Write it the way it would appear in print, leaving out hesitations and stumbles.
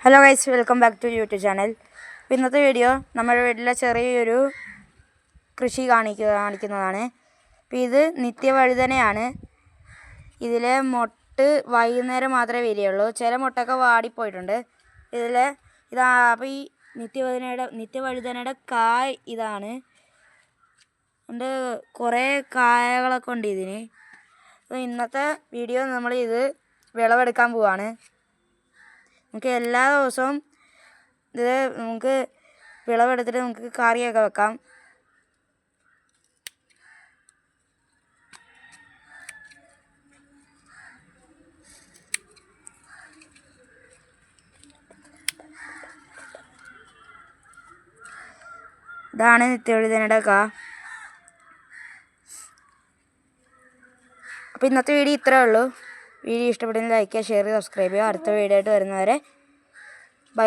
Hello guys, welcome back to YouTube channel. അപ്പോൾ ഇന്നത്തെ video നമ്മുടെ വീട്ടിലെ ചെറിയൊരു കൃഷി കാണിക്കുന്നതാണ്. അപ്പോൾ ഇത് നിത്യവഴുതനയാണ്. ഇതിലെ മൊട്ട് വൈകുന്നേരം മാത്രമേ വരികയുള്ളൂ. ചില മൊട്ടൊക്കെ വാടിപ്പോയിട്ടുണ്ട്. അപ്പോൾ ഈ നിത്യവഴുതനയുടെ കായ് ഇതാണ്. ഉണ്ട്, കുറേ കായകളൊക്കെ ഉണ്ട് ഇതിന്. അപ്പോൾ ഇന്നത്തെ വീഡിയോ നമ്മൾ ഇത് വിളവെടുക്കാൻ പോവാണ്. നമുക്ക് എല്ലാ ദിവസവും ഇത് നമുക്ക് വിളവെടുത്തിട്ട് നമുക്ക് കറിയൊക്കെ വെക്കാം. ഇതാണ് നിത്യവഴുതനയുടെ കാ. അപ്പോൾ ഇന്നത്തെ വീഡിയോ ഇത്രയേ ഉള്ളൂ. വീഡിയോ ഇഷ്ടപ്പെടുന്ന ലൈക്ക് ചെയ്യുക, ഷെയർ ചെയ്യുക, സബ്സ്ക്രൈബ് ചെയ്യുക. അടുത്ത വീഡിയോ ആയിട്ട് വരുന്നവരെ ബൈ ബൈ.